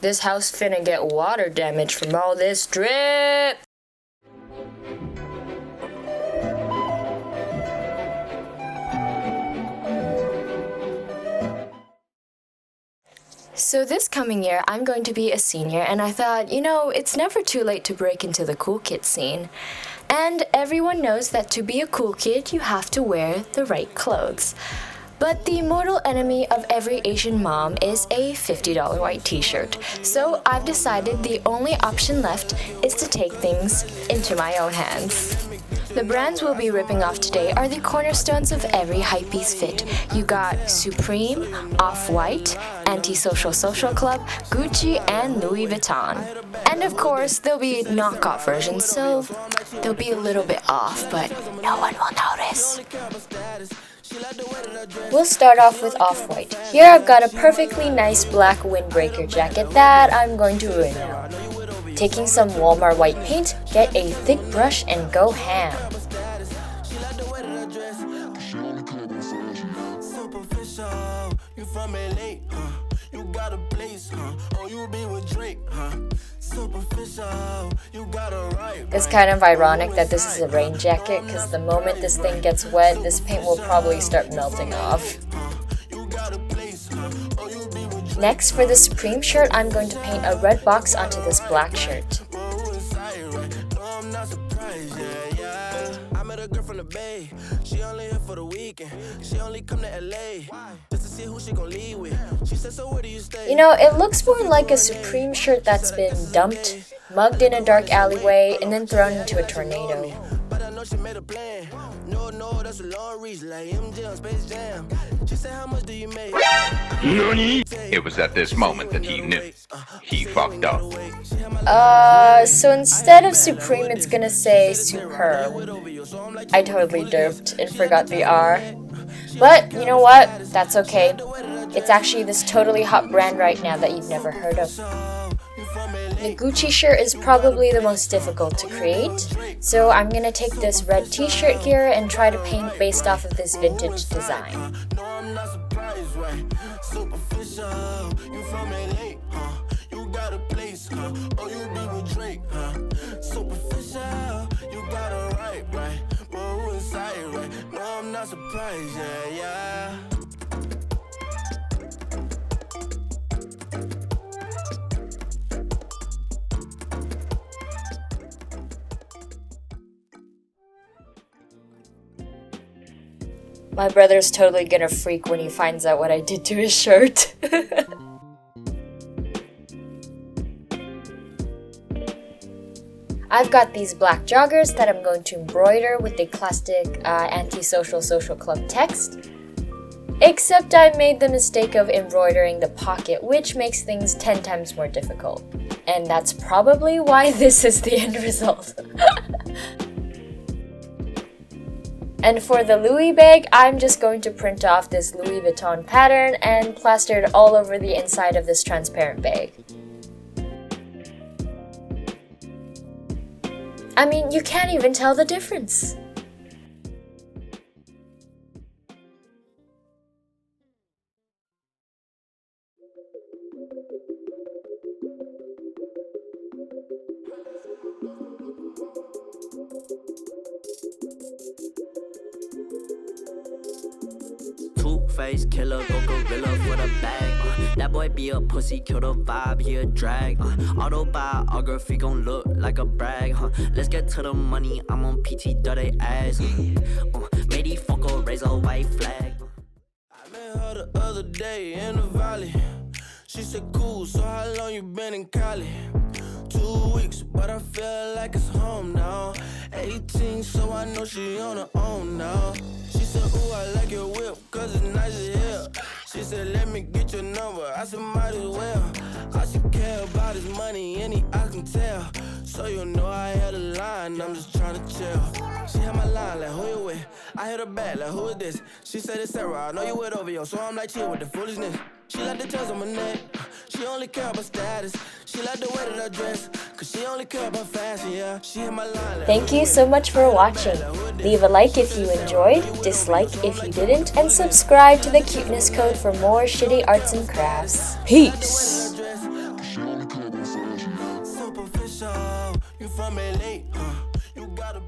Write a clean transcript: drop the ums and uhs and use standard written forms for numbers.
This house finna get water damage from all this drip. So this coming year, I'm going to be a senior, and I thought, it's never too late to break into the cool kid scene. And everyone knows that to be a cool kid, you have to wear the right clothes. But the mortal enemy of every Asian mom is a $50 white t-shirt. So I've decided the only option left is to take things into my own hands. The brands we'll be ripping off today are the cornerstones of every hypebeast fit. You got Supreme, Off-White, Antisocial Social Club, Gucci, and Louis Vuitton. And of course, there'll be knockoff versions, so they'll be a little bit off, but no one will notice. We'll start off with Off-White. Here I've got a perfectly nice black windbreaker jacket that I'm going to ruin now. Taking some Walmart white paint, get a thick brush and go ham. It's kind of ironic that this is a rain jacket because the moment this thing gets wet, this paint will probably start melting off. Next, for the Supreme shirt, I'm going to paint a red box onto this black shirt. It looks more like a Supreme shirt that's been dumped, mugged in a dark alleyway, and then thrown into a tornado. It was at this moment that he knew. He fucked up. So instead of Supreme, it's gonna say Superb. I totally derped and forgot the R. But you know what? That's okay. It's actually this totally hot brand right now that you've never heard of. The Gucci shirt is probably the most difficult to create, so I'm gonna take this red t-shirt here and try to paint based off of this vintage design. My brother's totally gonna freak when he finds out what I did to his shirt. I've got these black joggers that I'm going to embroider with the classic Antisocial Social Club text. Except I made the mistake of embroidering the pocket, which makes things 10 times more difficult. And that's probably why this is the end result. And for the Louis bag, I'm just going to print off this Louis Vuitton pattern and plaster it all over the inside of this transparent bag. I mean, you can't even tell the difference. Two-face killer, go gorilla for the bag. That boy be a pussy, kill the vibe, he a drag. Autobiography gon' look like a brag. Let's get to the money, I'm on PT dirty ass. Made he fuck or raise a white flag. I met her the other day in the valley. She said cool, so how long you been in Cali? 2 weeks, but I feel like it's home now. 18, so I know she on her own now. She said, ooh, I like your whip, cause it's nice as hell. She said, let me get your number, I said, might as well. All she care about is money, any I can tell. So you know I had a line, I'm just trying to chill. She had my line, like, who you with? I hit her back, like, who is this? She said, it's Sarah, I know you with OVO, so I'm like, chill with the foolishness. She like the tails on my neck, she only care about status. She like the way that I dress, cause she only care about fashion, yeah. She hit my line, like, thank you so much for watching. Leave a like if you enjoyed, dislike if you didn't, and subscribe to the Cuteness Code for more shitty arts and crafts. Peace! only club on Fridays, yeah. Superficial, you from LA, huh? You got a